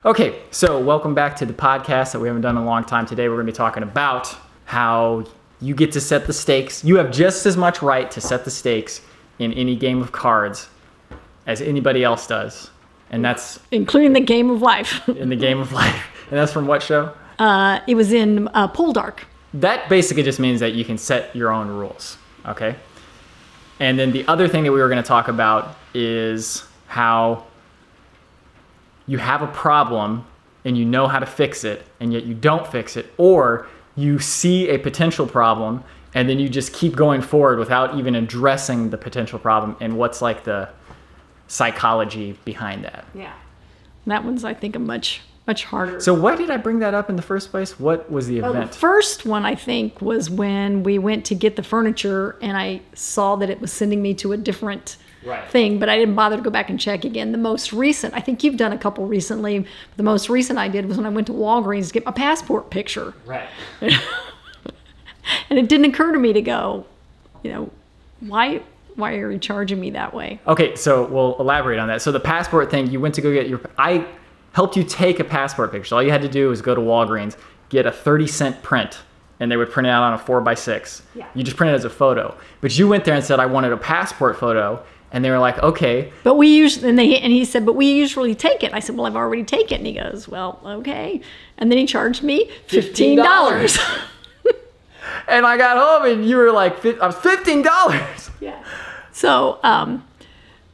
Okay, so welcome back to the podcast that we haven't done in a long time. Today we're going to be talking about how you get to set the stakes. You have just as much right to set the stakes in any game of cards as anybody else does. And that's... including the game of life. In the game of life. And that's from what show? It was in Poldark. That basically just means that you can set your own rules, okay? And then the other thing that we were going to talk about is how you have a problem and you know how to fix it, and yet you don't fix it, or you see a potential problem and then you just keep going forward without even addressing the potential problem and what's like the psychology behind that. Yeah. That one's, I think, a much harder. So why did I bring that up in the first place? What was the event? The first one, I think, was when we went to get the furniture and I saw that it was sending me to a different thing, but I didn't bother to go back and check again. The most recent, I think you've done a couple recently, but the most recent I did was when I went to Walgreens to get my passport picture. Right. And it didn't occur to me to go, why are you charging me that way? Okay, so we'll elaborate on that. So the passport thing, you went to go get I helped you take a passport picture. So all you had to do was go to Walgreens, get a 30-cent print, and they would print it out on a 4x6. Yeah. You just print it as a photo. But you went there and said, I wanted a passport photo. And they were like, okay. But we usually, and he said, but we usually take it. I said, well, I've already taken it. And he goes, well, okay. And then he charged me $15. And I got home and you were like, I was $15. Yeah. So,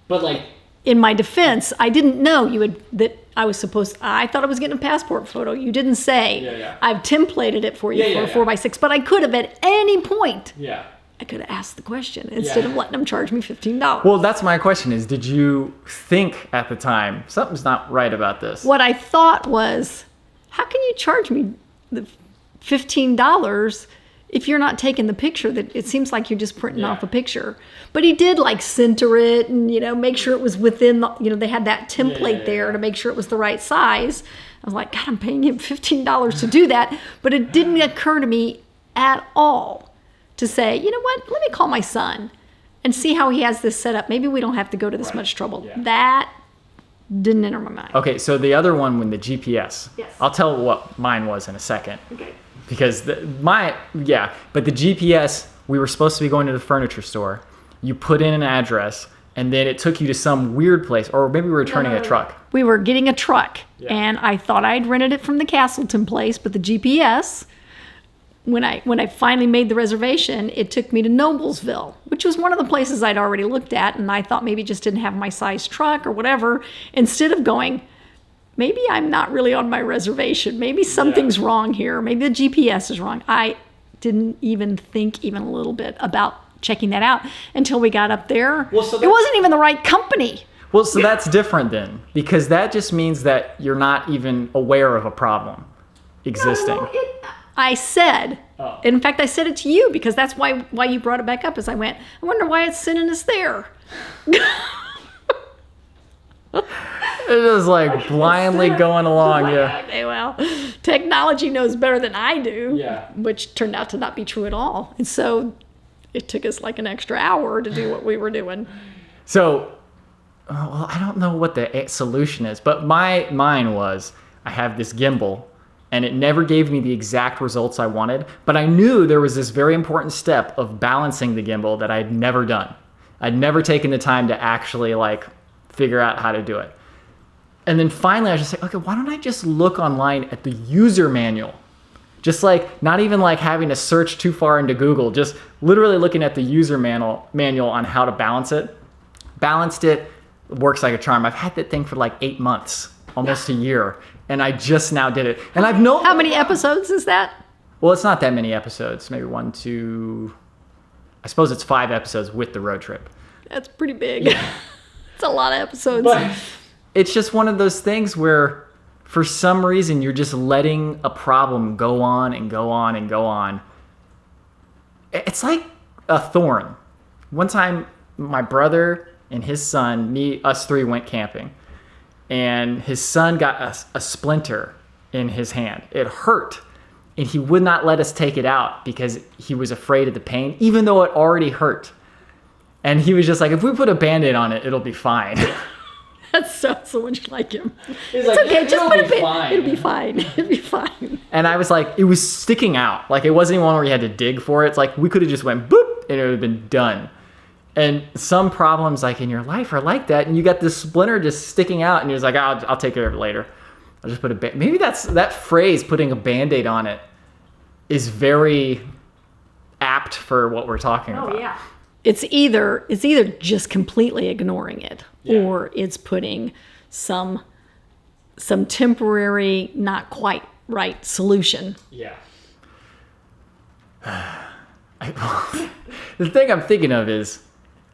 but like, in my defense, I didn't know that I was I thought I was getting a passport photo. You didn't say, I've templated it for you for a 4x6, but I could have at any point. Yeah. I could have asked the question instead of letting them charge me $15. Well, that's my question is, did you think at the time, something's not right about this? What I thought was, how can you charge me the $15 if you're not taking the picture? That it seems like you're just printing off a picture. But he did like center it and, make sure it was within the, they had that template there to make sure it was the right size. I was like, God, I'm paying him $15 to do that. But it didn't occur to me at all to say, you know what, let me call my son and see how he has this set up. Maybe we don't have to go to this much trouble. Yeah. That didn't enter my mind. Okay, so the other one, when the GPS. Yes. I'll tell what mine was in a second. Okay. Because but the GPS, we were supposed to be going to the furniture store. You put in an address, and then it took you to some weird place, or maybe we were returning a truck. We were getting a truck, and I thought I'd rented it from the Castleton place, but the GPS, when I finally made the reservation, it took me to Noblesville, which was one of the places I'd already looked at, and I thought maybe it just didn't have my size truck or whatever. Instead of going, maybe I'm not really on my reservation. Maybe something's wrong here. Maybe the GPS is wrong. I didn't even think even a little bit about checking that out until we got up there. Well, it wasn't even the right company. Well, so that's different then, because that just means that you're not even aware of a problem existing. No, I said, in fact, I said it to you because that's why you brought it back up. As I went, I wonder why it's sending us there. It was like blindly going along, Okay, well, technology knows better than I do, Yeah. Which turned out to not be true at all. And so it took us like an extra hour to do what we were doing. So, well, I don't know what the solution is, but mine was, I have this gimbal, and it never gave me the exact results I wanted, but I knew there was this very important step of balancing the gimbal that I'd never done. I'd never taken the time to actually figure out how to do it. And then finally I was just like, okay, why don't I just look online at the user manual? Just not even having to search too far into Google, just literally looking at the user manual on how to balance it. Balanced it, works like a charm. I've had that thing for 8 months, almost a year. And I just now did it. And I've known... How many episodes is that? Well, it's not that many episodes. Maybe 1, 2... I suppose it's 5 episodes with the road trip. That's pretty big. Yeah. It's a lot of episodes. But it's just one of those things where, for some reason, you're just letting a problem go on and go on and go on. It's like a thorn. One time, my brother and his son, us three went camping. And his son got a splinter in his hand. It hurt. And he would not let us take it out because he was afraid of the pain, even though it already hurt. And he was just like, if we put a Band-Aid on it, it'll be fine. That's so much like him. He's It's like, okay. Just it'll put be a bit. fine. It'll be fine. It'll be fine. And I was like, it was sticking out. Like, it wasn't even one where you had to dig for it. It's like, we could have just went boop and it would have been done. And some problems like in your life are like that. And you got this splinter just sticking out and you're just like, I'll take care of it later. I'll just put a maybe that phrase, putting a Band-Aid on it, is very apt for what we're talking about. Oh yeah. It's either just completely ignoring it, or it's putting some temporary, not quite right solution. Yeah. The thing I'm thinking of is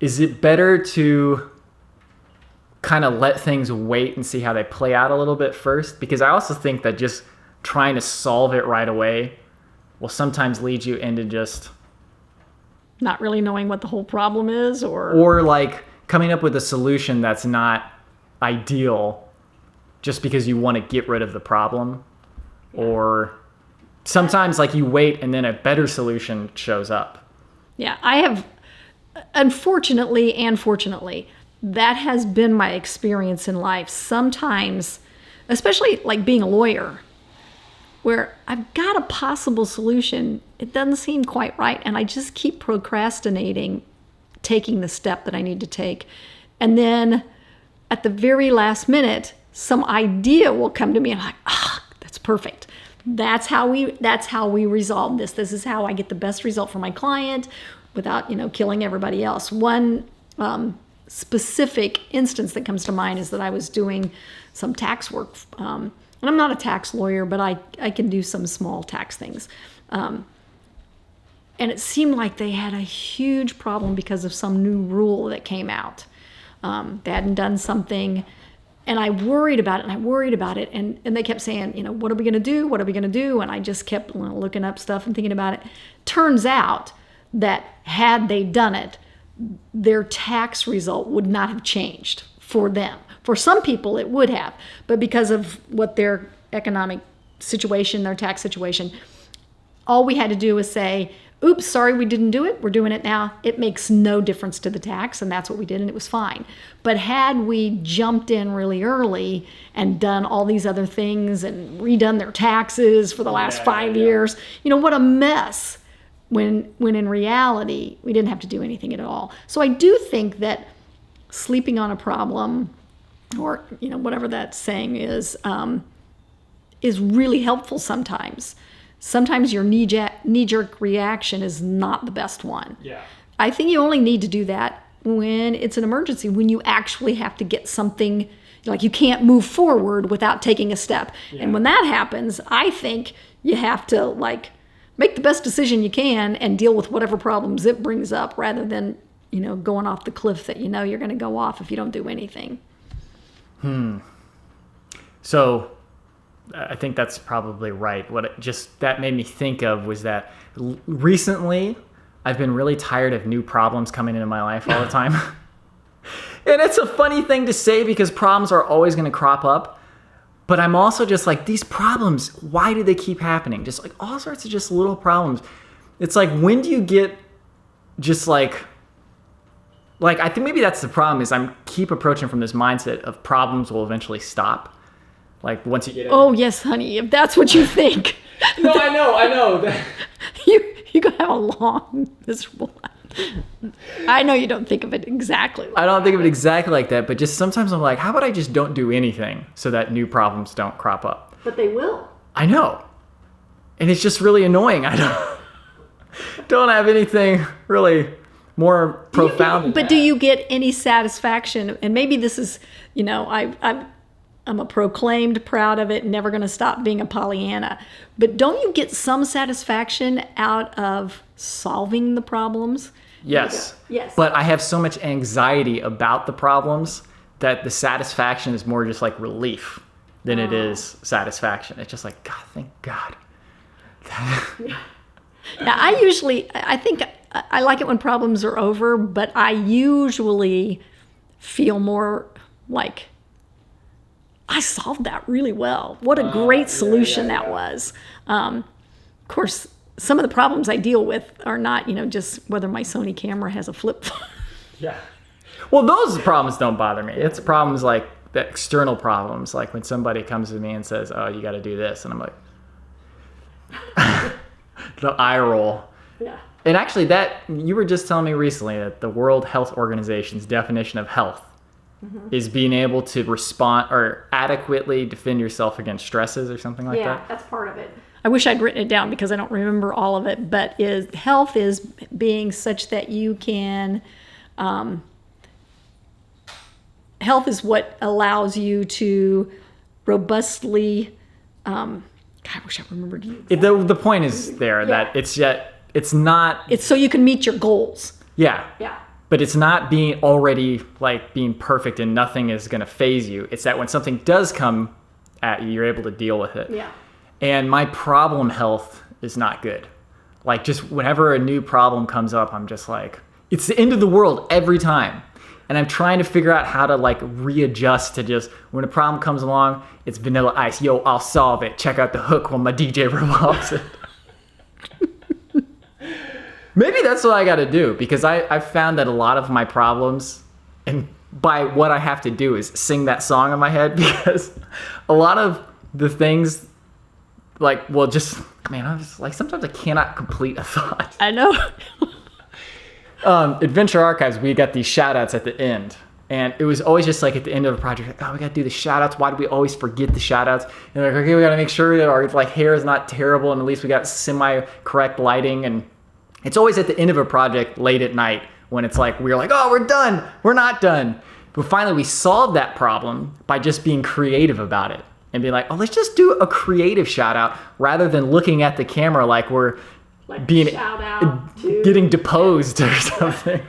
it better to kind of let things wait and see how they play out a little bit first? Because I also think that just trying to solve it right away will sometimes lead you into just Not really knowing what the whole problem is, or like coming up with a solution that's not ideal just because you want to get rid of the problem. Or sometimes like you wait and then a better solution shows up. Yeah, I have, unfortunately and fortunately, that has been my experience in life. Sometimes, especially like being a lawyer, where I've got a possible solution, it doesn't seem quite right, and I just keep procrastinating taking the step that I need to take. And then at the very last minute, some idea will come to me and I'm like, that's perfect. That's how we resolve this. This is how I get the best result for my client without, killing everybody else. One specific instance that comes to mind is that I was doing some tax work. And I'm not a tax lawyer, but I can do some small tax things. And it seemed like they had a huge problem because of some new rule that came out. They hadn't done something, and I worried about it. And they kept saying, what are we going to do? What are we going to do? And I just kept looking up stuff and thinking about it. Turns out that had they done it, their tax result would not have changed for them. For some people, it would have, but because of what their economic situation, their tax situation, all we had to do was say, oops, sorry, we didn't do it. We're doing it now. It makes no difference to the tax, and that's what we did, and it was fine. But had we jumped in really early and done all these other things and redone their taxes for the last 5 years, what a mess. When in reality, we didn't have to do anything at all. So I do think that sleeping on a problem, or whatever that saying is really helpful sometimes. Sometimes your knee-jerk reaction is not the best one. Yeah. I think you only need to do that when it's an emergency, when you actually have to get something, like you can't move forward without taking a step. Yeah. And when that happens, I think you have to make the best decision you can and deal with whatever problems it brings up, rather than going off the cliff that you're going to go off if you don't do anything. So I think that's probably right. That made me think of was that recently I've been really tired of new problems coming into my life all the time. And it's a funny thing to say because problems are always going to crop up. But I'm also just like, these problems, why do they keep happening? Just like all sorts of just little problems. It's like, when do you get just like I think maybe that's the problem, is I keep approaching from this mindset of problems will eventually stop. Like once you get it. Oh yes, honey, if that's what you think. No, I know. You're going to have a long, miserable life. I know you don't think of it exactly like I don't think of it exactly like that, but just sometimes I'm like, how about I just don't do anything so that new problems don't crop up? But they will. I know. And it's just really annoying. I don't have anything really more profound than that. Do you get any satisfaction? And maybe this is, I'm a proclaimed proud of it, never going to stop being a Pollyanna. But don't you get some satisfaction out of solving the problems? Yes. Yes. But I have so much anxiety about the problems that the satisfaction is more just like relief than it is satisfaction. It's just like, God, thank God. Now, I think I like it when problems are over, but I usually feel more like, I solved that really well. What a great solution that was. Of course, some of the problems I deal with are not, just whether my Sony camera has a flip phone. Yeah. Well, those problems don't bother me. It's problems like the external problems, like when somebody comes to me and says, "Oh, you got to do this," and I'm like, the eye roll. Yeah. And actually, that you were just telling me recently that the World Health Organization's definition of health is being able to respond or adequately defend yourself against stresses or something like that. Yeah, that's part of it. I wish I'd written it down because I don't remember all of it, but health is being such that you can, health is what allows you to robustly, God, I wish I remembered you. The point is there that it's not. It's so you can meet your goals. Yeah. Yeah. But it's not being already like being perfect and nothing is going to phase you. It's that when something does come at you, you're able to deal with it. Yeah. And my problem health is not good. Like just whenever a new problem comes up, I'm just like, it's the end of the world every time. And I'm trying to figure out how to like readjust to just when a problem comes along, it's Vanilla Ice. Yo, I'll solve it. Check out the hook while my DJ revolves it. Maybe that's what I got to do because I've found that a lot of my problems, and by what I have to do is sing that song in my head because a lot of the things like, well, just, man, I'm just like, sometimes I cannot complete a thought. I know. Adventure Archives, we got these shout outs at the end. And it was always just like at the end of a project, like, oh, we got to do the shout outs. Why do we always forget the shout outs? And like, okay, we got to make sure that our like hair is not terrible and at least we got semi-correct lighting. And it's always at the end of a project late at night when it's like, we're like, oh, we're done. We're not done. But finally we solved that problem by just being creative about it and being like, oh, let's just do a creative shout out rather than looking at the camera like we're Like being shout out to getting deposed or something.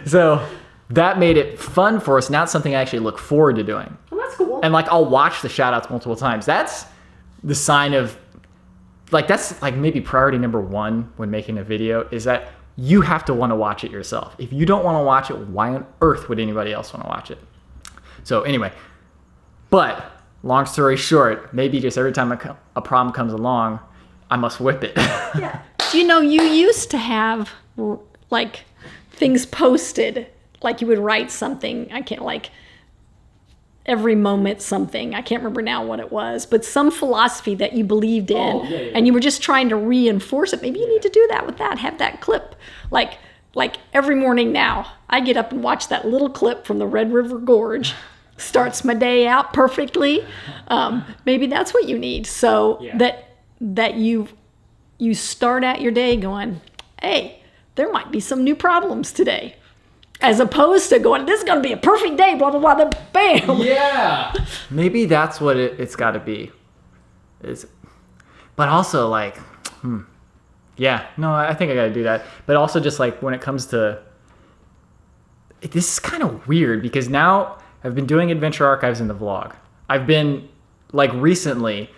So that made it fun for us. Now it's something I actually look forward to doing. Well, that's cool. And like I'll watch the shout outs multiple times. That's the sign of like that's like maybe priority number one when making a video is that you have to want to watch it yourself. If you don't want to watch it, why on earth would anybody else want to watch it? So anyway, but long story short, maybe just every time a problem comes along, I must whip it. Yeah. You know, you used to have like things posted, like you would write something. I can't like every moment something. I can't remember now what it was, but some philosophy that you believed in and you were just trying to reinforce it. Maybe you need to do that with that. Have that clip. Like every morning now, I get up and watch that little clip from the Red River Gorge. Starts my day out perfectly. Maybe that's what you need. So that you start out your day going, hey, there might be some new problems today. As opposed to going, this is going to be a perfect day, blah, blah, blah, then bam. Yeah. Maybe that's what it's got to be. But also like, yeah, no, I think I got to do that. But also just like when it comes to, this is kind of weird because now I've been doing Adventure Archives in the vlog. I've been like recently,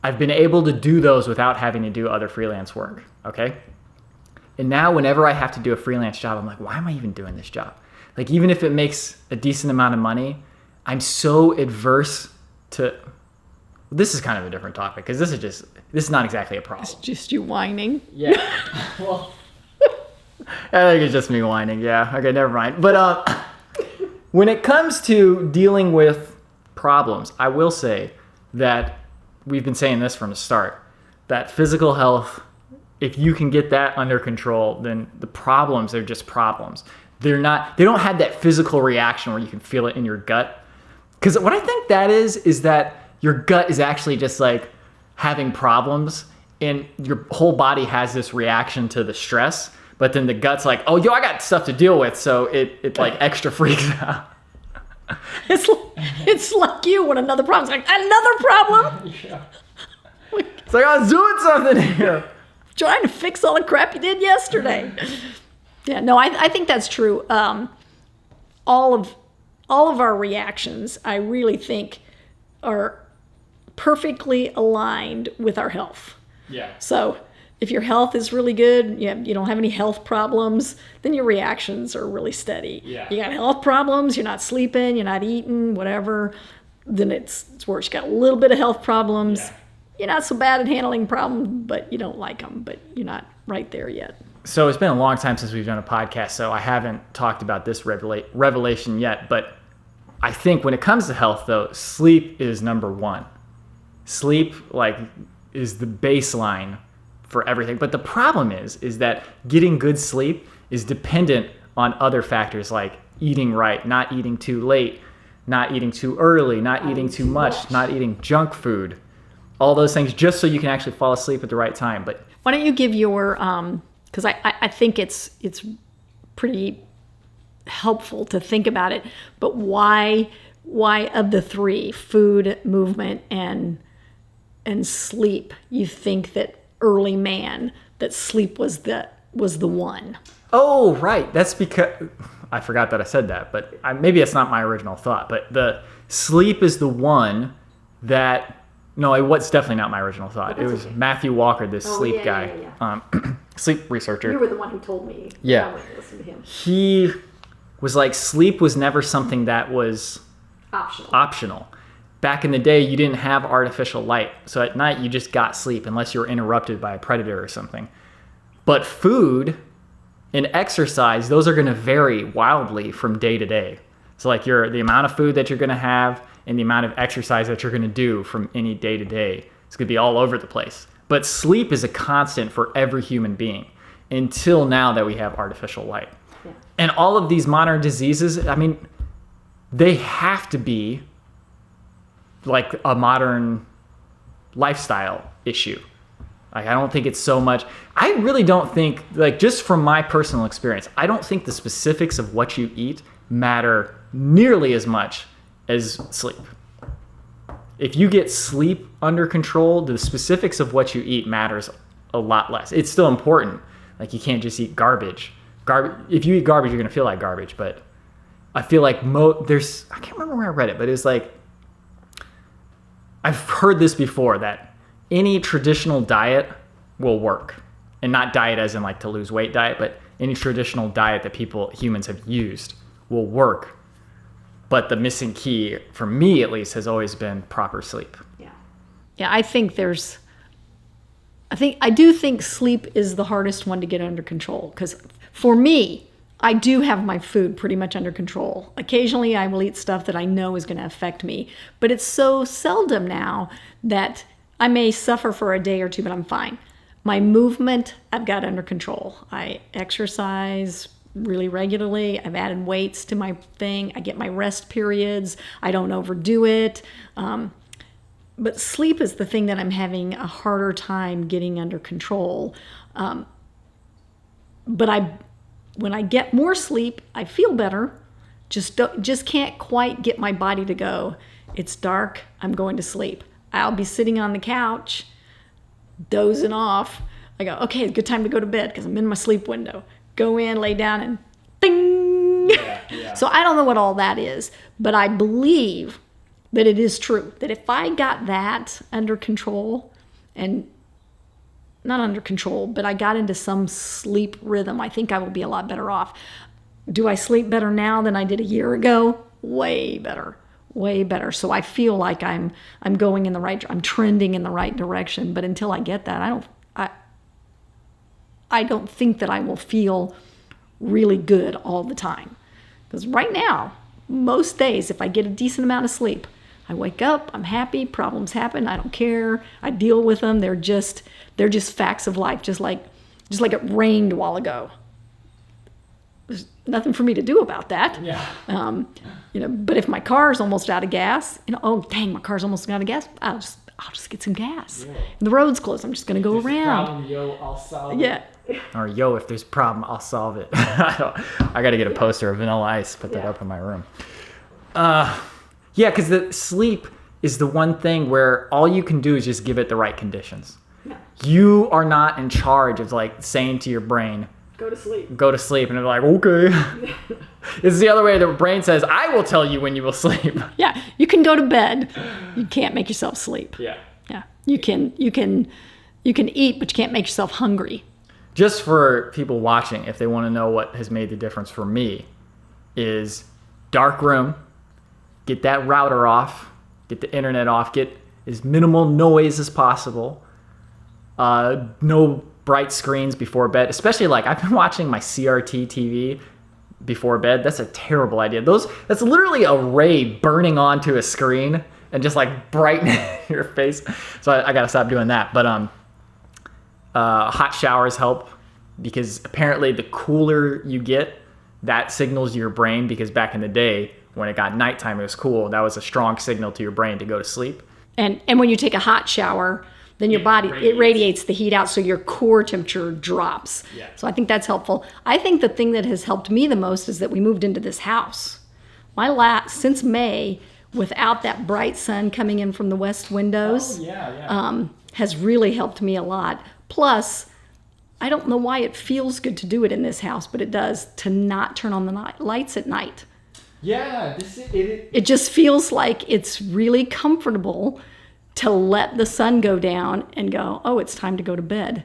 I've been able to do those without having to do other freelance work, okay? And now whenever I have to do a freelance job, I'm like, why am I even doing this job? Like even if it makes a decent amount of money, I'm so adverse to, this is kind of a different topic because this is not exactly a problem. It's just you whining. Yeah, well, I think it's just me whining, yeah. Okay, never mind. But when it comes to dealing with problems, I will say that we've been saying this from the start, that physical health, if you can get that under control, then the problems are just problems. They don't have that physical reaction where you can feel it in your gut. Because what I think that is that your gut is actually just like having problems and your whole body has this reaction to the stress, but then the gut's like, oh, yo, I got stuff to deal with. So it like extra freaks out. It's like you when another problem's like, another problem? Yeah. It's like, I was doing something here. Trying to fix all the crap you did yesterday. Yeah, no, I think that's true. All of our reactions, I really think, are perfectly aligned with our health. Yeah. So if your health is really good, you don't have any health problems, then your reactions are really steady. Yeah. You got health problems, you're not sleeping, you're not eating, whatever, then it's worse. You got a little bit of health problems. Yeah. You're not so bad at handling problems, but you don't like them, but you're not right there yet. So it's been a long time since we've done a podcast, so I haven't talked about this revelation yet, but I think when it comes to health, though, sleep is number one. Sleep, like, is the baseline for everything. But the problem is that getting good sleep is dependent on other factors like eating right, not eating too late, not eating too early, not eating too much, not eating junk food, all those things, just so you can actually fall asleep at the right time. But why don't you give your, because I think it's pretty helpful to think about it, but why of the three, food, movement, and sleep, you think that early man, that sleep was the one? Oh, right. That's because I forgot that I said that, but maybe it's not my original thought. But the sleep is the one that, no, what's definitely not my original thought. It was okay. Matthew Walker, this sleep guy, sleep researcher. You were the one who told me. Yeah. I wanted to listen to him. He was like, sleep was never something that was optional. Back in the day, you didn't have artificial light. So at night, you just got sleep unless you were interrupted by a predator or something. But food and exercise, those are going to vary wildly from day to day. So like the amount of food that you're going to have and the amount of exercise that you're going to do from any day to day, it's going to be all over the place. But sleep is a constant for every human being until now that we have artificial light. Yeah. And all of these modern diseases, I mean, they have to be like a modern lifestyle issue. Like, I don't think it's so much. I really don't think, like, just from my personal experience, I don't think the specifics of what you eat matter nearly as much as sleep. If you get sleep under control, the specifics of what you eat matters a lot less. It's still important. Like, you can't just eat garbage. If you eat garbage, you're going to feel like garbage. But I feel like I can't remember where I read it, but it was like, I've heard this before, that any traditional diet will work. And not diet as in like to lose weight diet, but any traditional diet that humans have used will work. But the missing key, for me at least, has always been proper sleep. Yeah. Yeah, I do think sleep is the hardest one to get under control. Because for me, I do have my food pretty much under control. Occasionally I will eat stuff that I know is going to affect me. But it's so seldom now that I may suffer for a day or two, but I'm fine. My movement, I've got under control. I exercise really regularly. I've added weights to my thing. I get my rest periods. I don't overdo it. But sleep is the thing that I'm having a harder time getting under control. But when I get more sleep, I feel better. Just can't quite get my body to go, it's dark, I'm going to sleep. I'll be sitting on the couch, dozing off. I go, okay, good time to go to bed because I'm in my sleep window. Go in, lay down, and ding! Yeah. So I don't know what all that is, but I believe that it is true, that if I got that under control, and not under control, but I got into some sleep rhythm, I think I will be a lot better off. Do I sleep better now than I did a year ago? Way better. Way better. So I feel like I'm going in the right, I'm trending in the right direction. But until I get that, I don't think that I will feel really good all the time. Because right now, most days, if I get a decent amount of sleep, I wake up, I'm happy, problems happen, I don't care, I deal with them. They're just facts of life, just like it rained a while ago. There's nothing for me to do about that. Yeah. But if my car's almost out of gas, oh dang, my car's almost out of gas, I'll just get some gas. Yeah. The road's closed, I'm just gonna go around. Problem, yo, I'll solve it. Or yo, if there's a problem, I'll solve it. I gotta get a poster of Vanilla Ice, put that up in my room. Because the sleep is the one thing where all you can do is just give it the right conditions. Yeah. You are not in charge of like saying to your brain, go to sleep. And they're like, okay. It's the other way. The brain says, I will tell you when you will sleep. Yeah. You can go to bed. You can't make yourself sleep. Yeah. Yeah. You can eat, but you can't make yourself hungry. Just for people watching, if they want to know what has made the difference for me, is dark room, get that router off, get the internet off, get as minimal noise as possible. No bright screens before bed, especially like I've been watching my CRT TV before bed, that's a terrible idea. That's literally a ray burning onto a screen and just like brightening your face. So I gotta stop doing that. But hot showers help because apparently the cooler you get, that signals to your brain, because back in the day when it got nighttime, it was cool. That was a strong signal to your brain to go to sleep. And when you take a hot shower, then your body, it radiates the heat out, so your core temperature drops. Yeah. So I think that's helpful. I think the thing that has helped me the most is that we moved into this house. Since May, without that bright sun coming in from the west windows, has really helped me a lot. Plus, I don't know why it feels good to do it in this house, but it does, to not turn on the lights at night. Yeah, it just feels like it's really comfortable to let the sun go down and go, oh, it's time to go to bed.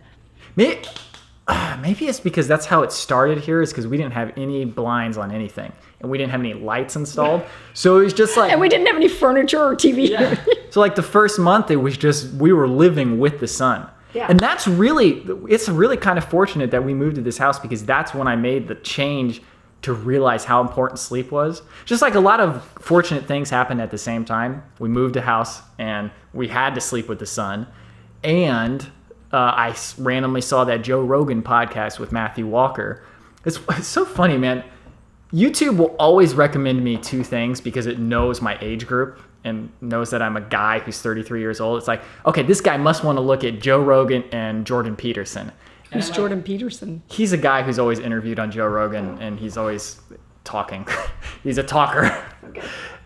Maybe it's because that's how it started here, is because we didn't have any blinds on anything and we didn't have any lights installed. So it was just like... And we didn't have any furniture or TV. Yeah. So like the first month, it was just, we were living with the sun. Yeah. And it's really kind of fortunate that we moved to this house, because that's when I made the change to realize how important sleep was. Just like a lot of fortunate things happened at the same time. We moved a house and we had to sleep with the sun. And I randomly saw that Joe Rogan podcast with Matthew Walker. It's so funny, man. YouTube will always recommend me two things because it knows my age group and knows that I'm a guy who's 33 years old. It's like, okay, this guy must want to look at Joe Rogan and Jordan Peterson. Who's Jordan Peterson? He's a guy who's always interviewed on Joe Rogan, and he's always talking. He's a talker. Okay.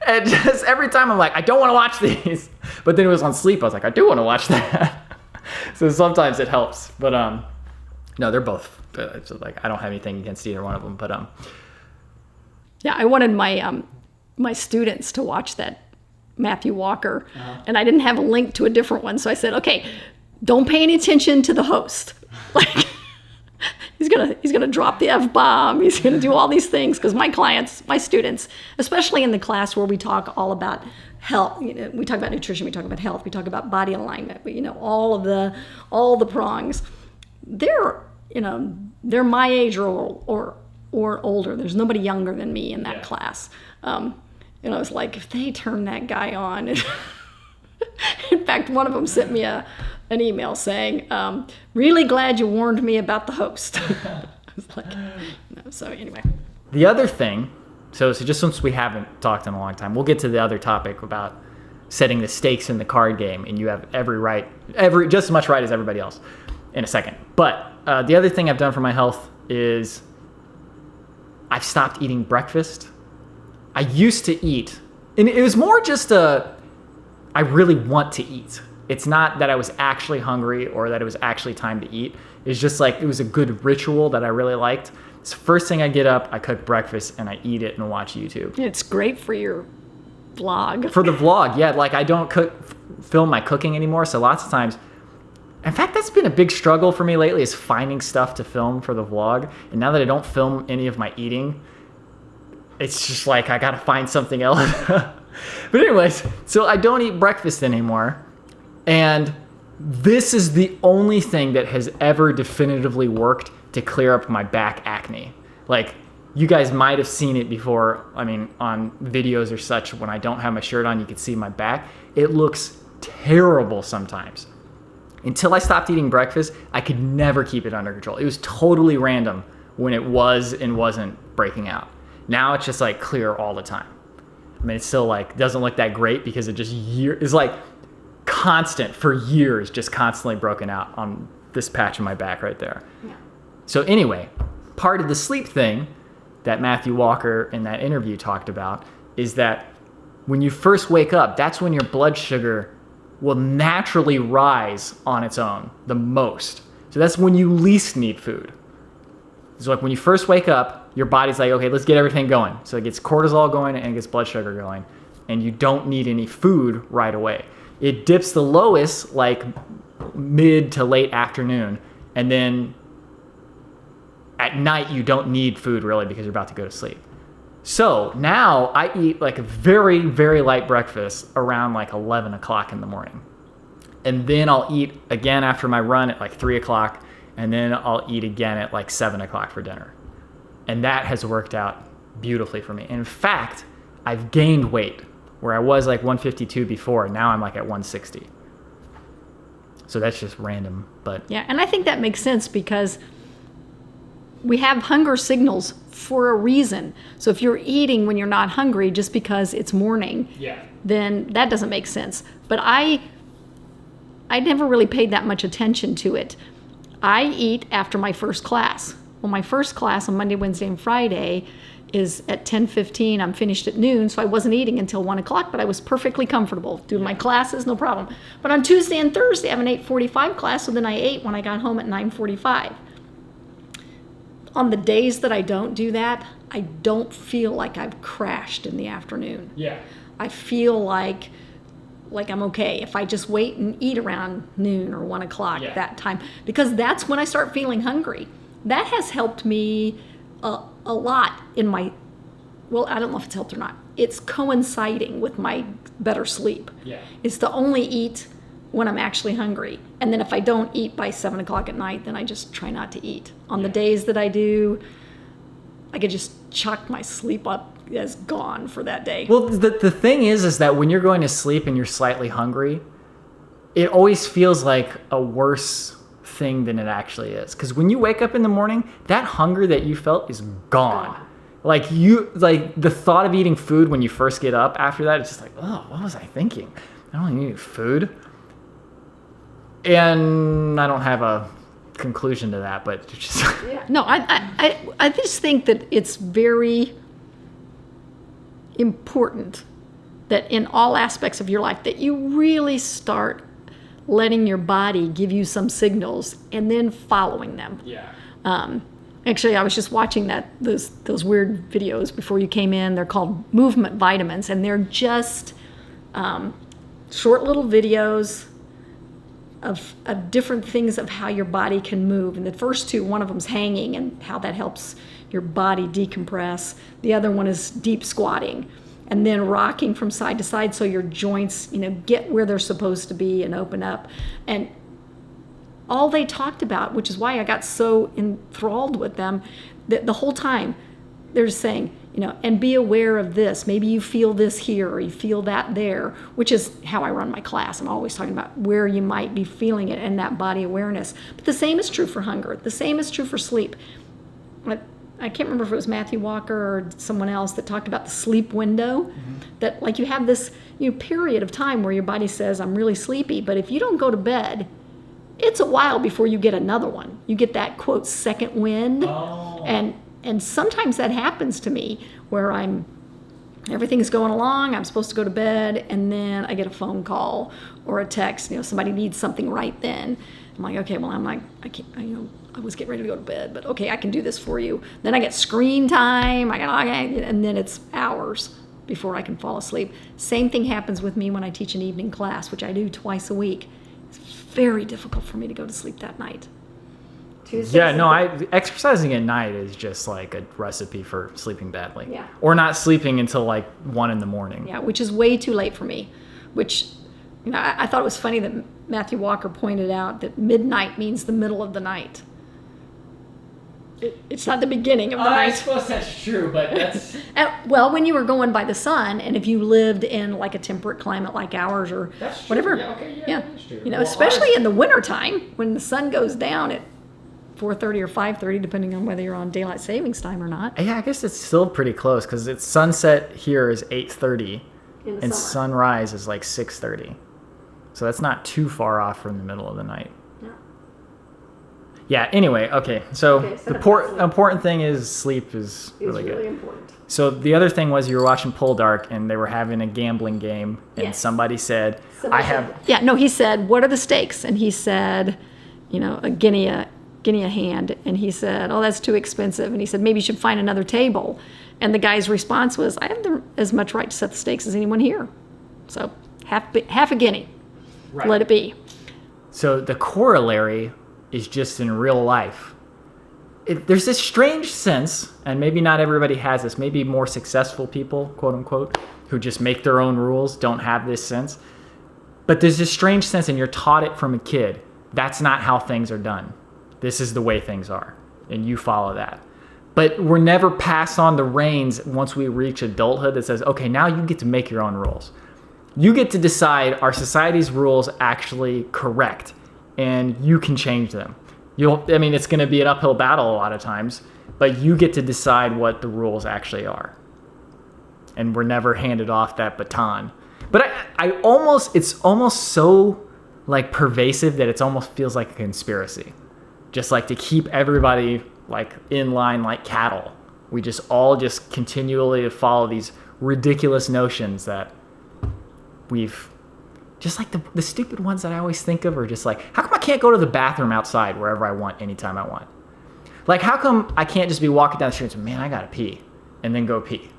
And just every time I'm like, I don't want to watch these. But then it was on sleep. I was like, I do want to watch that. So sometimes it helps. But no, they're both. It's like I don't have anything against either one of them. But yeah, I wanted my students to watch that Matthew Walker, and I didn't have a link to a different one. So I said, okay, don't pay any attention to the host. Like he's gonna drop the F-bomb. He's gonna do all these things, because my students, especially in the class where we talk all about health, we talk about nutrition, we talk about health, we talk about body alignment, all the prongs. They're my age or older. There's nobody younger than me in that class. It's like, if they turn that guy on. In fact, one of them sent me an email saying, really glad you warned me about the host. I was like, no. So anyway. The other thing, so just since we haven't talked in a long time, we'll get to the other topic about setting the stakes in the card game, and you have just as much right as everybody else in a second. But the other thing I've done for my health is I've stopped eating breakfast. I used to eat, and it was more just I really want to eat. It's not that I was actually hungry or that it was actually time to eat. It's just like, it was a good ritual that I really liked. It's the first thing I get up, I cook breakfast and I eat it and watch YouTube. It's great for your vlog. For the vlog, yeah. Like I don't film my cooking anymore. So lots of times, in fact, that's been a big struggle for me lately, is finding stuff to film for the vlog. And now that I don't film any of my eating, it's just like, I got to find something else. But anyways, so I don't eat breakfast anymore. And this is the only thing that has ever definitively worked to clear up my back acne. Like, you guys might have seen it before. I mean, on videos or such, when I don't have my shirt on, you can see my back. It looks terrible sometimes. Until I stopped eating breakfast, I could never keep it under control. It was totally random when it was and wasn't breaking out. Now it's just like clear all the time. I mean, it still like doesn't look that great because it just is like constant for years, just constantly broken out on this patch of my back right there. Yeah. So anyway, part of the sleep thing that Matthew Walker in that interview talked about is that when you first wake up, that's when your blood sugar will naturally rise on its own the most. So that's when you least need food. So like when you first wake up, your body's like, okay, let's get everything going. So it gets cortisol going and it gets blood sugar going. And you don't need any food right away. It dips the lowest like mid to late afternoon. And then at night, you don't need food really because you're about to go to sleep. So now I eat like a very, very light breakfast around like 11 o'clock in the morning. And then I'll eat again after my run at like 3 o'clock. And then I'll eat again at like 7 o'clock for dinner. And that has worked out beautifully for me. And in fact, I've gained weight where I was like 152 before. Now I'm like at 160. So that's just random, but Yeah, and I think that makes sense because we have hunger signals for a reason. So if you're eating when you're not hungry just because it's morning, then that doesn't make sense. But I never really paid that much attention to it. I eat after my first class. Well, my first class on Monday, Wednesday, and Friday is at 10:15. I'm finished at noon, so I wasn't eating until 1 o'clock, but I was perfectly comfortable doing my classes, no problem. But on Tuesday and Thursday, I have an 8:45 class, so then I ate when I got home at 9:45. On the days that I don't do that, I don't feel like I've crashed in the afternoon. yeah. I feel like I'm okay if I just wait and eat around noon or 1 o'clock that time, because that's when I start feeling hungry. That has helped me a lot in my, well, I don't know if it's helped or not. It's coinciding with my better sleep. Yeah. It's to only eat when I'm actually hungry. And then if I don't eat by 7 o'clock at night, then I just try not to eat. On the days that I do, I could just chalk my sleep up as gone for that day. Well, the thing is that when you're going to sleep and you're slightly hungry, it always feels like a worse thing than it actually is. Because when you wake up in the morning, that hunger that you felt is gone. Like the thought of eating food when you first get up after that, it's just like, oh, what was I thinking? I don't need food. And I don't have a conclusion to that, but it's just No, I just think that it's very important that in all aspects of your life that you really start letting your body give you some signals and then following them. Actually, I was just watching those weird videos before you came in. They're called movement vitamins, and they're just short little videos of different things of how your body can move. And the first two, one of them's hanging and how that helps your body decompress. The other one is deep squatting, and then rocking from side to side so your joints, get where they're supposed to be and open up. And all they talked about, which is why I got so enthralled with them, that the whole time they're just saying, and be aware of this. Maybe you feel this here or you feel that there, which is how I run my class. I'm always talking about where you might be feeling it and that body awareness. But the same is true for hunger. The same is true for sleep. I can't remember if it was Matthew Walker or someone else that talked about the sleep window, that like you have this period of time where your body says, I'm really sleepy, but if you don't go to bed, it's a while before you get another one. You get that, quote, second wind. And sometimes that happens to me where everything's going along, I'm supposed to go to bed, and then I get a phone call or a text, somebody needs something right then. I'm like, okay, well, I can't, I was getting ready to go to bed, but okay, I can do this for you. Then I get screen time, and then it's hours before I can fall asleep. Same thing happens with me when I teach an evening class, which I do twice a week. It's very difficult for me to go to sleep that night. Exercising at night is just like a recipe for sleeping badly. Yeah. Or not sleeping until like 1 a.m. Yeah, which is way too late for me. Which, I thought it was funny that Matthew Walker pointed out that midnight means the middle of the night. It's not the beginning of the night. I suppose that's true, but that's... Well, when you were going by the sun, and if you lived in like a temperate climate like ours or that's whatever. True. That's true. Especially in the wintertime when the sun goes down at 4:30 or 5:30, depending on whether you're on daylight savings time or not. Yeah, I guess it's still pretty close because it's sunset here is 8:30 and sunrise is like 6:30. So that's not too far off from the middle of the night. Yeah, anyway, okay. So the important thing is sleep is really good. Important. So the other thing was you were watching Poldark and they were having a gambling game and somebody said, he said, what are the stakes? And he said, a guinea a hand. And he said, oh, that's too expensive. And he said, maybe you should find another table. And the guy's response was, I have as much right to set the stakes as anyone here. So half a guinea. Right. Let it be. So the corollary is just in real life. There's this strange sense, and maybe not everybody has this, maybe more successful people, quote unquote, who just make their own rules, don't have this sense. But there's this strange sense, and you're taught it from a kid. That's not how things are done. This is the way things are, and you follow that. But we're never passed on the reins once we reach adulthood that says, okay, now you get to make your own rules. You get to decide, are society's rules actually correct? And you can change them. It's going to be an uphill battle a lot of times, but you get to decide what the rules actually are. And we're never handed off that baton. But it's almost so like pervasive that it almost feels like a conspiracy. Just like to keep everybody like in line like cattle. We just all just continually follow these ridiculous notions that we've just like the stupid ones that I always think of are just like, how come I can't go to the bathroom outside wherever I want, anytime I want? Like, how come I can't just be walking down the street and say, man, I gotta pee, and then go pee?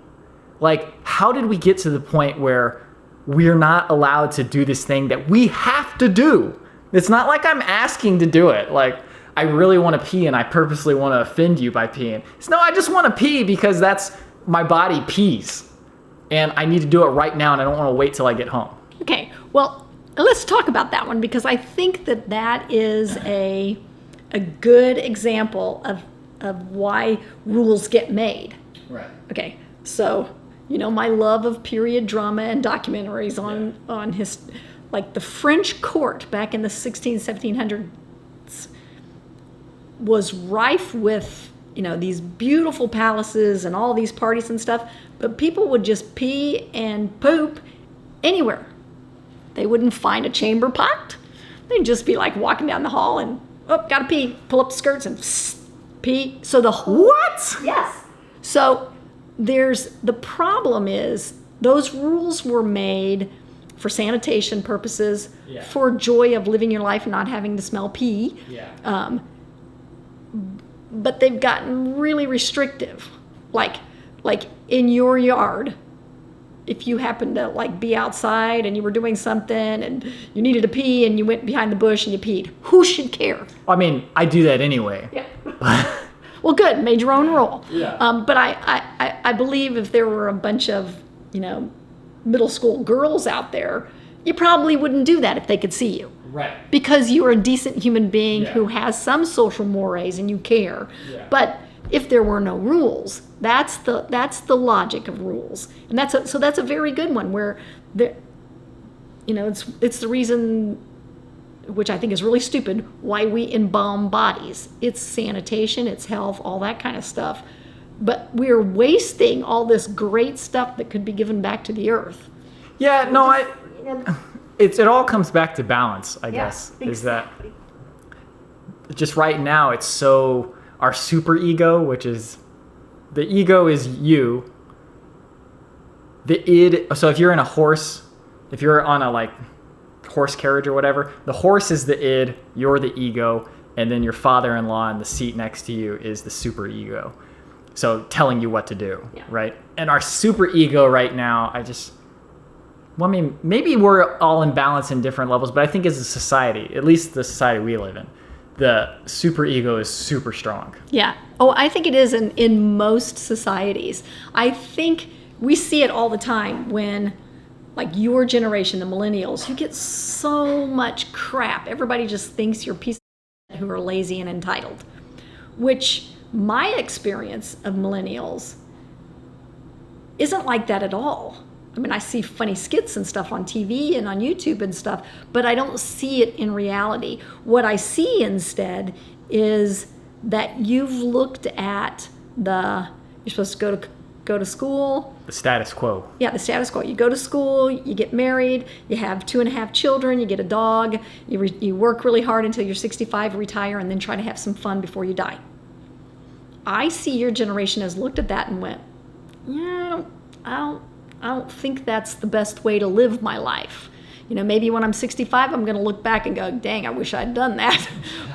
Like, how did we get to the point where we're not allowed to do this thing that we have to do? It's not like I'm asking to do it. Like, I really want to pee and I purposely want to offend you by peeing. No, I just want to pee because that's my body pees. And I need to do it right now and I don't want to wait till I get home. Okay, well, let's talk about that one because I think that is a good example of why rules get made. Right. Okay, so, my love of period drama and documentaries on his, like the French court back in the 1700s was rife with, these beautiful palaces and all these parties and stuff, but people would just pee and poop anywhere. They wouldn't find a chamber pot. They'd just be like walking down the hall and, gotta pee, pull up the skirts and pee. So the whole... What? Yes. So the problem is those rules were made for sanitation purposes, for joy of living your life and not having to smell pee. Yeah. But they've gotten really restrictive. Like in your yard, if you happen to like be outside and you were doing something and you needed to pee and you went behind the bush and you peed, who should care? I do that anyway. Yeah. Well, good. Made your own rule. Yeah. But I believe if there were a bunch of, middle school girls out there, you probably wouldn't do that if they could see you. Right. Because you're a decent human being who has some social mores and you care. Yeah. But if there were no rules, that's the logic of rules. And that's a very good one where it's the reason, which I think is really stupid, why we embalm bodies. It's sanitation, it's health, all that kind of stuff. But we're wasting all this great stuff that could be given back to the earth. Yeah, no, it all comes back to balance, I guess. Exactly. Is that just right now it's so our super ego, which is the ego is you. The id, so if you're in a horse, if you're on a like horse carriage or whatever, the horse is the id, you're the ego, and then your father-in-law in the seat next to you is the super ego. So telling you what to do, right? And our super ego right now, maybe we're all in balance in different levels, but I think as a society, at least the society we live in, the super ego is super strong. Yeah. Oh, I think it is in most societies. I think we see it all the time when, like your generation, the millennials, you get so much crap. Everybody just thinks you're pieces of who are lazy and entitled, which my experience of millennials isn't like that at all. I mean, I see funny skits and stuff on TV and on YouTube and stuff, but I don't see it in reality. What I see instead is that you've looked at you're supposed to go to school. The status quo. Yeah, the status quo. You go to school, you get married, you have 2.5 children, you get a dog, you work really hard until you're 65, retire, and then try to have some fun before you die. I see your generation has looked at that and went, yeah, I don't think that's the best way to live my life. Maybe when I'm 65, I'm going to look back and go, dang, I wish I'd done that.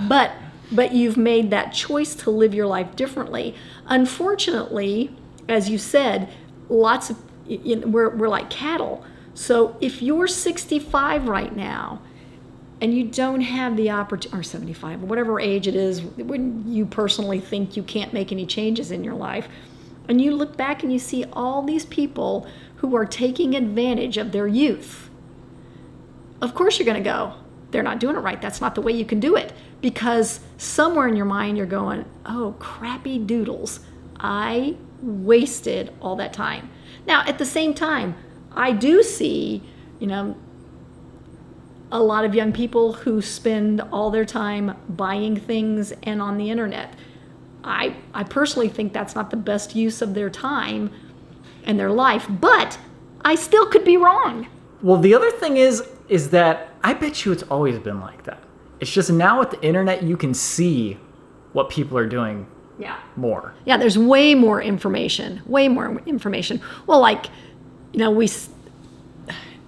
But you've made that choice to live your life differently. Unfortunately, as you said, we're like cattle. So if you're 65 right now and you don't have the opportunity, or 75, or whatever age it is, when you personally think you can't make any changes in your life, and you look back and you see all these people who are taking advantage of their youth, of course you're going to go, they're not doing it right. That's not the way you can do it. Because somewhere in your mind you're going, oh, crappy doodles. I wasted all that time. Now, at the same time, I do see, a lot of young people who spend all their time buying things and on the internet. I personally think that's not the best use of their time and their life, but I still could be wrong. Well, the other thing is that I bet you it's always been like that. It's just now with the internet, you can see what people are doing more. Yeah, there's way more information. Well, like, we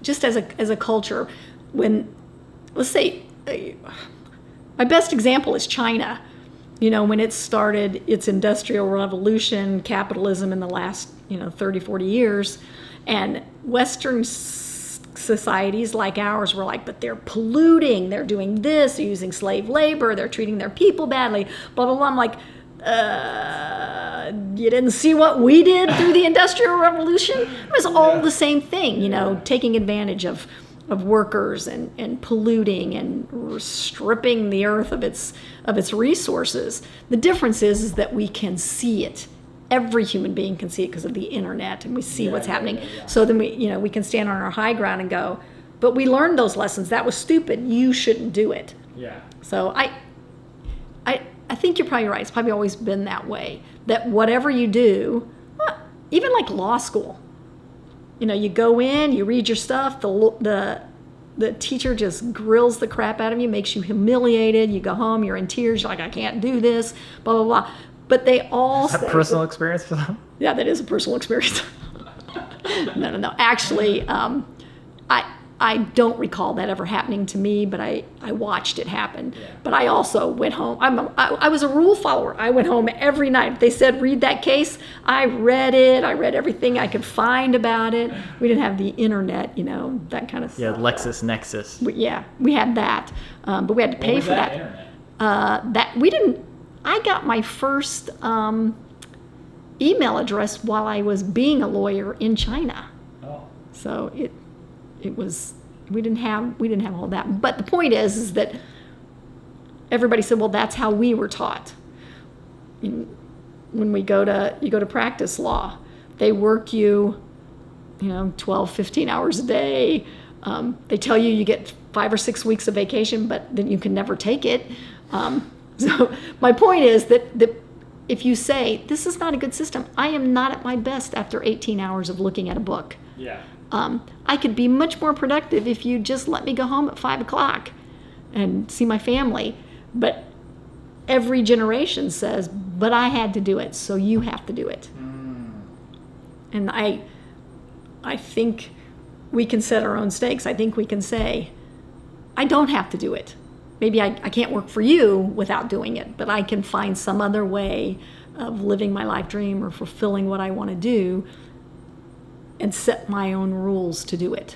just as a culture, when, let's say, my best example is China. When it started its industrial revolution, capitalism in the last, 30, 40 years, and Western societies like ours were like, but they're polluting, they're doing this, they're using slave labor, they're treating their people badly, blah, blah, blah. I'm like, you didn't see what we did through the Industrial Revolution? It was all the same thing, taking advantage of workers and polluting and stripping the earth of its resources. The difference is that we can see it. Every human being can see it because of the internet, and we see what's happening. So then we can stand on our high ground and go, but we learned those lessons. That was stupid. You shouldn't do it. Yeah. So I think you're probably right. It's probably always been that way. That whatever you do, even like law school, you go in, you read your stuff, the teacher just grills the crap out of you, makes you humiliated. You go home, you're in tears, you're like, I can't do this, blah, blah, blah. But they all say... Is that personal experience for them? Yeah, that is a personal experience. No. Actually, I don't recall that ever happening to me, but I watched it happen. Yeah. But I also went home. I was a rule follower. I went home every night. If they said, read that case, I read it. I read everything I could find about it. We didn't have the internet, that kind of stuff. Yeah, LexisNexis. We had that. But we had to pay for that. Internet? I got my first email address while I was being a lawyer in China. Oh. So it was, we didn't have all that. But the point is that everybody said, well, that's how we were taught. When you go to practice law, they work you, 12, 15 hours a day. They tell you get 5 or 6 weeks of vacation, but then you can never take it. So my point is that if you say, this is not a good system, I am not at my best after 18 hours of looking at a book. Yeah. I could be much more productive if you just let me go home at 5 o'clock and see my family. But every generation says, but I had to do it, so you have to do it. And I think we can set our own stakes. I think we can say, I don't have to do it. Maybe I can't work for you without doing it, but I can find some other way of living my life dream or fulfilling what I want to do and set my own rules to do it.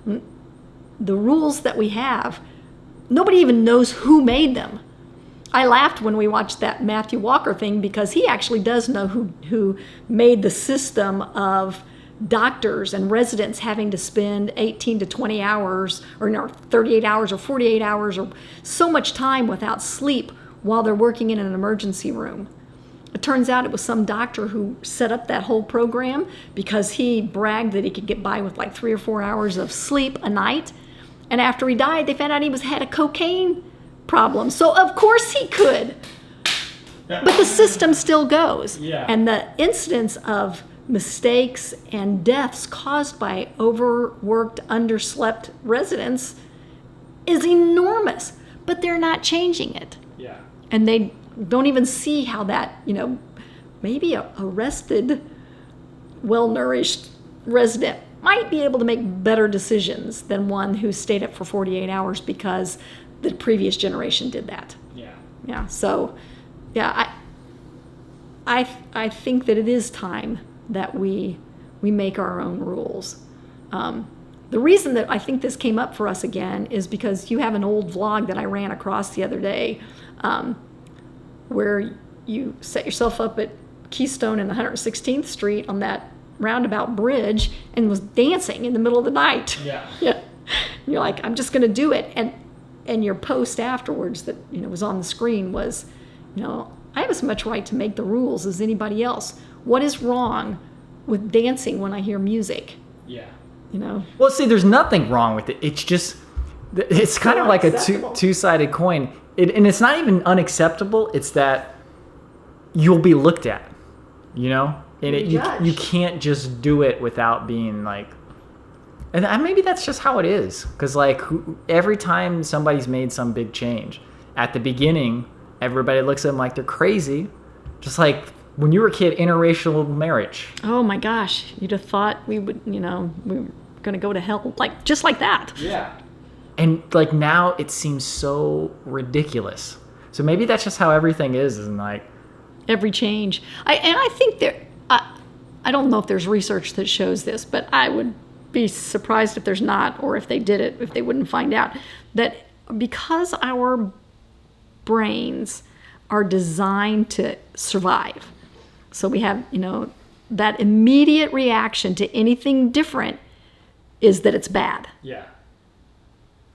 The rules that we have, nobody even knows who made them. I laughed when we watched that Matthew Walker thing because he actually does know who made the system of doctors and residents having to spend 18 to 20 hours or 38 hours or 48 hours or so much time without sleep while they're working in an emergency room. It turns out it was some doctor who set up that whole program because he bragged that he could get by with like 3 or 4 hours of sleep a night. And after he died, they found out he had a cocaine problem. So of course he could. But the system still goes. Yeah. And the incidence of mistakes and deaths caused by overworked, underslept residents is enormous, but they're not changing it. Yeah. And they don't even see how that, maybe a rested, well-nourished resident might be able to make better decisions than one who stayed up for 48 hours because the previous generation did that. Yeah. Yeah. So, yeah, I think that it is time that we make our own rules. The reason that I think this came up for us again is because you have an old vlog that I ran across the other day where you set yourself up at Keystone and 116th Street on that roundabout bridge and was dancing in the middle of the night. Yeah. Yeah. You're like, I'm just going to do it. And your post afterwards that was on the screen was, I have as much right to make the rules as anybody else. What is wrong with dancing when I hear music? Yeah. You know? Well, see, there's nothing wrong with it. It's just, it's kind of like a two-sided coin. And it's not even unacceptable. It's that you'll be looked at, you know? And you can't just do it without being like, and maybe that's just how it is. Because like every time somebody's made some big change, at the beginning, everybody looks at them like they're crazy. Just like when you were a kid, interracial marriage. Oh my gosh, you'd have thought we would, we were going to go to hell, like just like that. Yeah. And like now it seems so ridiculous. So maybe that's just how everything is, and like every change. I think I don't know if there's research that shows this, but I would be surprised if there's not, or if they did it, if they wouldn't find out that because our brains are designed to survive. So we have, that immediate reaction to anything different is that it's bad. Yeah.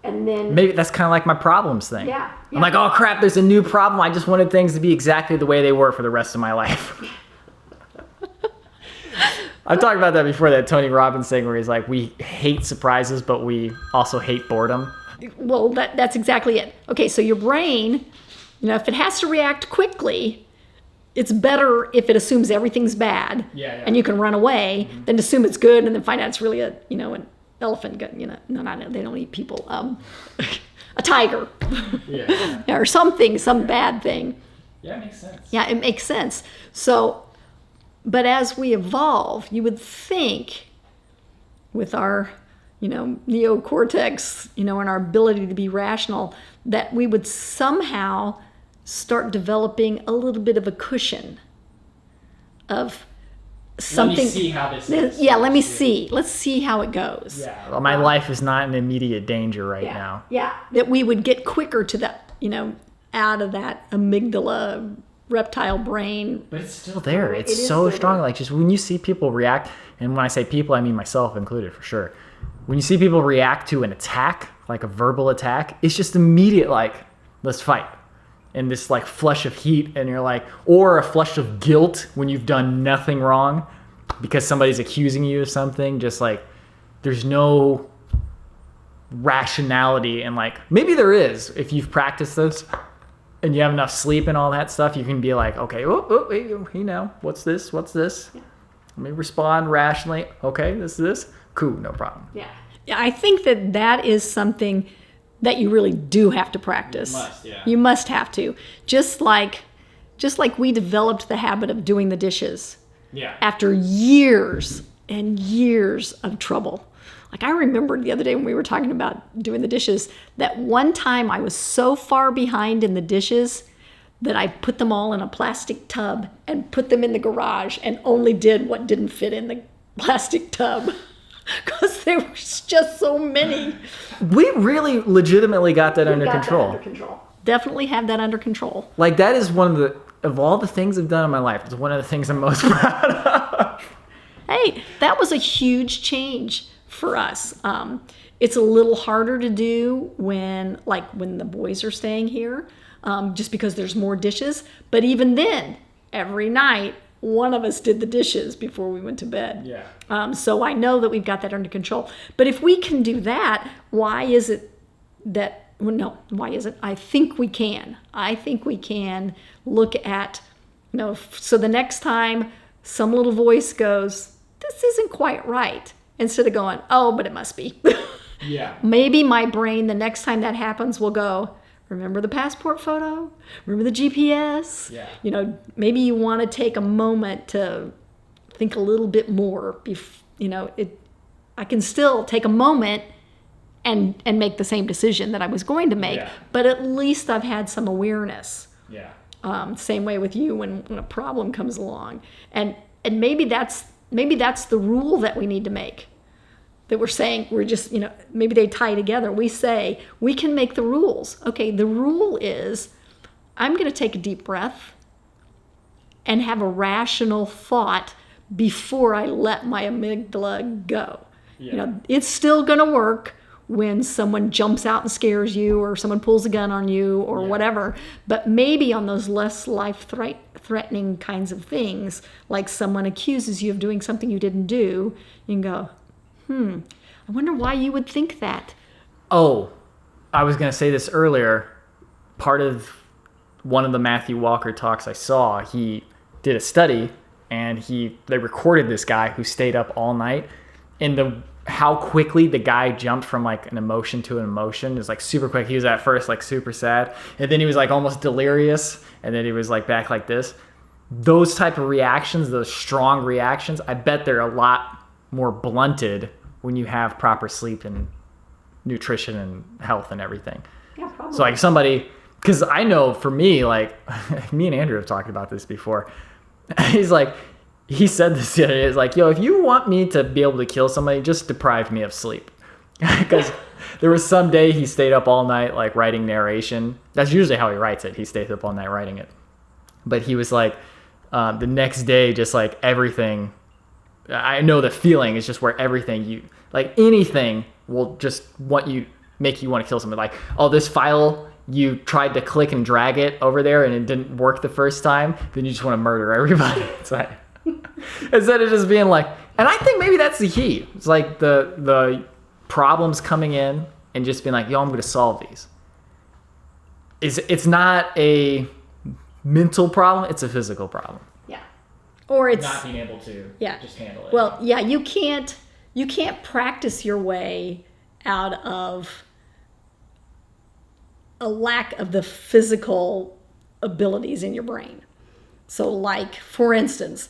And then maybe that's kind of like my problems thing. Yeah. I'm like, oh crap, there's a new problem. I just wanted things to be exactly the way they were for the rest of my life. I've talked about that before, that Tony Robbins thing where he's like, we hate surprises, but we also hate boredom. Well, that's exactly it. Okay, so your brain, if it has to react quickly, it's better if it assumes everything's bad and you can run away than to assume it's good and then find out it's really an elephant, no, they don't eat people, a tiger, or something, some bad thing. Yeah, it makes sense. Yeah, it makes sense. So, but as we evolve, you would think with our, neocortex, and our ability to be rational, that we would somehow start developing a little bit of a cushion of something. Let me see how this is. Yeah, let me see. Let's see how it goes. Yeah. Well, my life is not in immediate danger right now. Yeah. That we would get quicker to that, out of that amygdala reptile brain. But it's still there. It's so strong. Like just when you see people react, and when I say people, I mean myself included for sure. When you see people react to an attack, like a verbal attack, it's just immediate, like, let's fight. And this like flush of heat, and you're like, or a flush of guilt when you've done nothing wrong because somebody's accusing you of something. Just like there's no rationality, and like maybe there is if you've practiced this and you have enough sleep and all that stuff. You can be like, okay, what's this? Let me respond rationally. Okay, this. Cool, no problem. Yeah, I think that is something that you really do have to practice. You must, yeah. You must have to. Just like we developed the habit of doing the dishes. Yeah. After years and years of trouble. Like I remembered the other day when we were talking about doing the dishes, that one time I was so far behind in the dishes that I put them all in a plastic tub and put them in the garage and only did what didn't fit in the plastic tub. Because there was just so many. We really legitimately got that under control. Definitely have that under control. Like that is one of all the things I've done in my life, it's one of the things I'm most proud of. Hey, that was a huge change for us. It's a little harder to do when the boys are staying here, just because there's more dishes. But even then, every night, one of us did the dishes before we went to bed. Yeah. So I know that we've got that under control. But if we can do that, why is it? I think we can. I think we can look at, so the next time some little voice goes, this isn't quite right, instead of going, oh, but it must be. Yeah. Maybe my brain, the next time that happens, will go, remember the passport photo? Remember the GPS? Yeah. Maybe you want to take a moment to think a little bit more. I can still take a moment and make the same decision that I was going to make, but at least I've had some awareness. Yeah. Same way with you when a problem comes along, and maybe that's the rule that we need to make. That we're saying, we're just, maybe they tie together. We say, we can make the rules. Okay, the rule is, I'm going to take a deep breath and have a rational thought before I let my amygdala go. Yeah. It's still going to work when someone jumps out and scares you, or someone pulls a gun on you, or whatever. But maybe on those less life-threatening kinds of things, like someone accuses you of doing something you didn't do, you can go, I wonder why you would think that. Oh, I was going to say this earlier. Part of one of the Matthew Walker talks I saw, he did a study, and they recorded this guy who stayed up all night, and how quickly the guy jumped from like an emotion to an emotion is like super quick. He was at first like super sad, and then he was like almost delirious, and then he was like back like this. Those type of reactions, those strong reactions, I bet they're a lot more blunted when you have proper sleep and nutrition and health and everything. Yeah, probably. So like somebody, because I know for me, like me and Andrew have talked about this before. He said this the other day. It's like, yo, if you want me to be able to kill somebody, just deprive me of sleep. Because there was some day he stayed up all night, like writing narration. That's usually how he writes it. He stays up all night writing it. But he was like, the next day, just like everything, I know the feeling is just where everything anything will just make you want to kill somebody. Like, oh, this file, you tried to click and drag it over there and it didn't work the first time, then you just want to murder everybody. It's like, instead of just being like, and I think maybe that's the key. It's like the problems coming in and just being like, yo, I'm going to solve these. It's not a mental problem, it's a physical problem. Yeah. Or it's not being able to just handle it. Well, yeah, you can't practice your way out of a lack of the physical abilities in your brain. So like, for instance,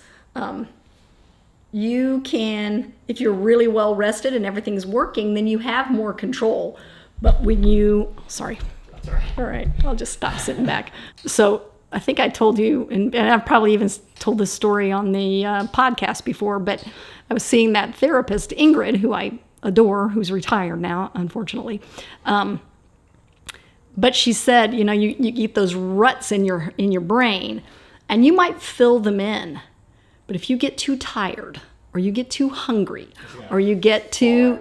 you can, if you're really well rested and everything's working, then you have more control. But when sorry. That's all right. All right, I'll just stop sitting back. So I think I told you, and I've probably even told this story on the podcast before, but I was seeing that therapist, Ingrid, who I adore, who's retired now, unfortunately. But she said, you get those ruts in your brain, and you might fill them in. But if you get too tired, or you get too hungry, or you get too,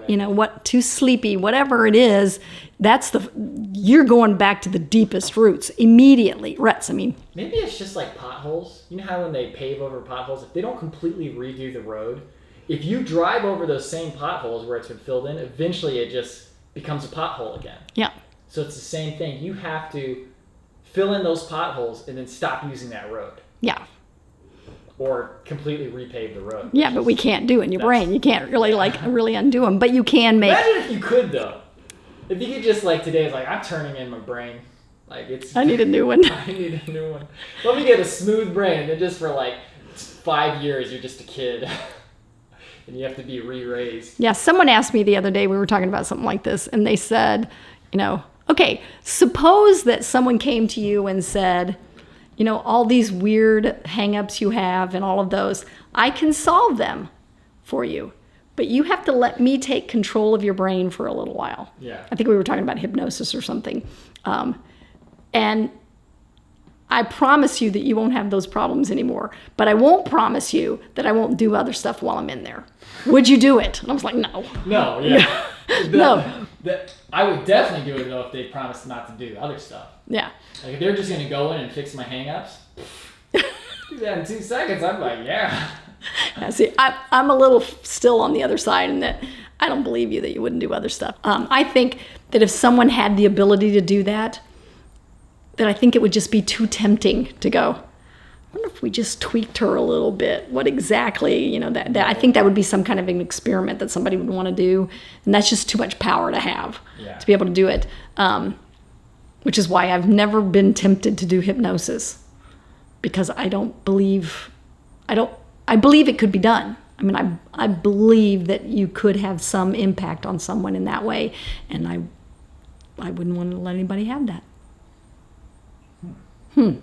too sleepy, whatever it is, you're going back to the deepest roots immediately. Ruts, maybe it's just like potholes. You know how when they pave over potholes, if they don't completely redo the road, if you drive over those same potholes where it's been filled in, eventually it just becomes a pothole again. Yeah. So it's the same thing. You have to fill in those potholes and then stop using that road. Yeah. Or completely repave the road. Yeah, but we can't do it in your brain. You can't really undo them, but you can make. Imagine if you could though. If you could just today, it's like, I'm turning in my brain. I need a new one. I need a new one. Let me get a smooth brain, and then just for 5 years, you're just a kid. And you have to be re-raised. Yeah, someone asked me the other day, we were talking about something like this, and they said, okay, suppose that someone came to you and said, all these weird hang-ups you have and all of those, I can solve them for you. But you have to let me take control of your brain for a little while. Yeah. I think we were talking about hypnosis or something. And I promise you that you won't have those problems anymore. But I won't promise you that I won't do other stuff while I'm in there. Would you do it? And I was like, no. No, yeah. No. I would definitely do it, though, if they promised not to do other stuff. Yeah. If they're just going to go in and fix my hang-ups, do that in 2 seconds, I'm like, yeah. See, I'm a little still on the other side in that I don't believe you that you wouldn't do other stuff. I think that if someone had the ability to do that I think it would just be too tempting to go, I wonder if we just tweaked her a little bit. What exactly, that I think that would be some kind of an experiment that somebody would want to do. And that's just too much power to have to be able to do it. Which is why I've never been tempted to do hypnosis, because I believe it could be done. I believe that you could have some impact on someone in that way, and I wouldn't want to let anybody have that. Well,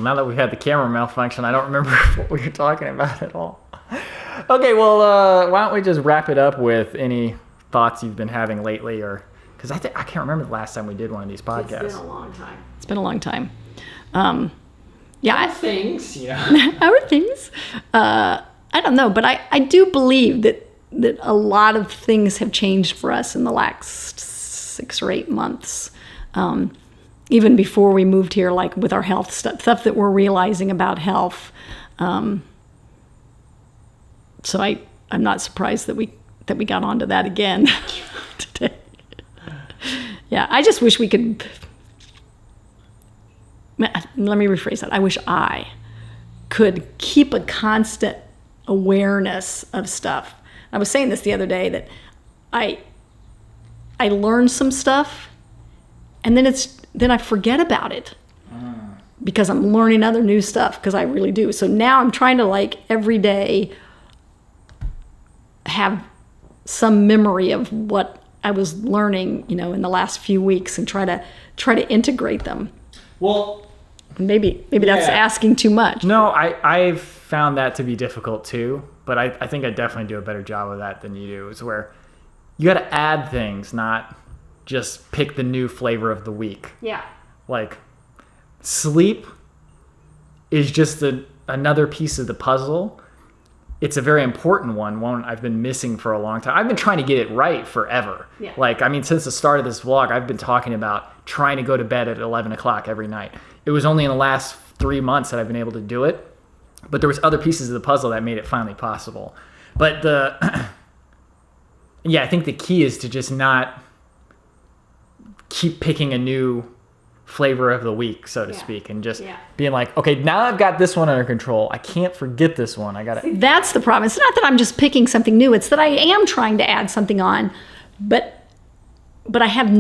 now that we've had the camera malfunction, I don't remember what we were talking about at all. Okay, well, why don't we just wrap it up with any thoughts you've been having lately, or because I can't remember the last time we did one of these podcasts. It's been a long time. Things, Our things. I don't know, but I do believe that that a lot of things have changed for us in the last 6 or 8 months. Even before we moved here, like with our health stuff that we're realizing about health. So I'm not surprised that we got onto that again today. Yeah, I just wish we could. Let me rephrase that. I wish I could keep a constant awareness of stuff. I was saying this the other day that I learn some stuff, and then I forget about it because I'm learning other new stuff, because I really do. So now I'm trying to, like, every day have some memory of what I was learning, in the last few weeks, and try to integrate them. Well, maybe that's asking too much. No, I've found that to be difficult too, but I think I definitely do a better job of that than you do. It's where you got to add things, not just pick the new flavor of the week. Yeah. Like, sleep is just another piece of the puzzle. It's a very important one I've been missing for a long time. I've been trying to get it right forever. Yeah. Like, I mean, since the start of this vlog, I've been talking about trying to go to bed at 11 o'clock every night. It was only in the last 3 months that I've been able to do it. But there was other pieces of the puzzle that made it finally possible. But I think the key is to just not keep picking a new flavor of the week, so to speak, and just being like, okay, now I've got this one under control. I can't forget this one. That's the problem. It's not that I'm just picking something new. It's that I am trying to add something on, but I have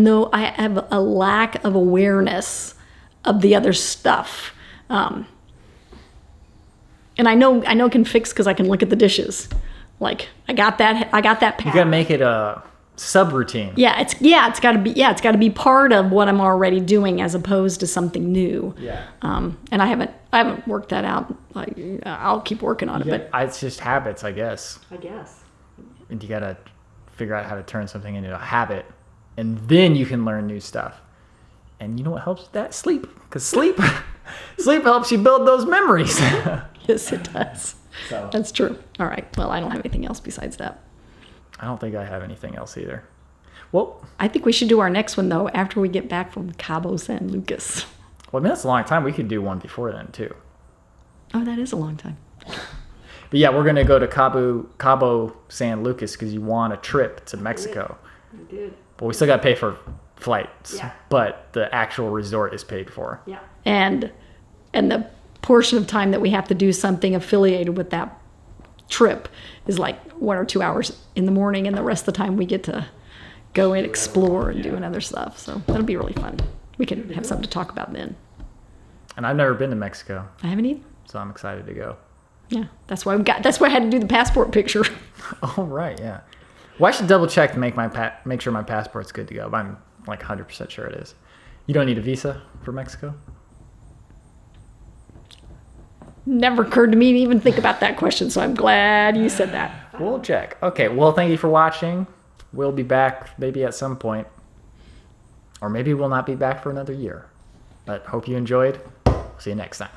a lack of awareness of the other stuff. And I know it can fix because I can look at the dishes. Like, I got that pattern. You gotta make it a subroutine. It's gotta be part of what I'm already doing, as opposed to something new. Yeah. And I haven't worked that out. I'll keep working on it, but it's just habits, I guess. And you gotta figure out how to turn something into a habit, and then you can learn new stuff. And you know what helps with that? Sleep. Because sleep helps you build those memories. Yes, it does. So. That's true. All right. Well, I don't have anything else besides that. I don't think I have anything else either. Well, I think we should do our next one, though, after we get back from Cabo San Lucas. Well, I mean, that's a long time. We could do one before then, too. Oh, that is a long time. But yeah, we're going to go to Cabo San Lucas because you won a trip to Mexico. I did. But we still got to pay for flights. Yeah. But the actual resort is paid for. Yeah. And the portion of time that we have to do something affiliated with that trip is like 1 or 2 hours in the morning, and the rest of the time we get to go and explore and do other stuff. So that'll be really fun. We can have something to talk about then. And I've never been to Mexico. I haven't either. So I'm excited to go. Yeah, that's why I had to do the passport picture. Oh, right, yeah. Well, I should double check to make sure my passport's good to go, but I'm like 100% sure it is. You don't need a visa for Mexico? Never occurred to me to even think about that question, so I'm glad you said that. We'll check. Okay, well, thank you for watching. We'll be back maybe at some point. Or maybe we'll not be back for another year. But hope you enjoyed. See you next time.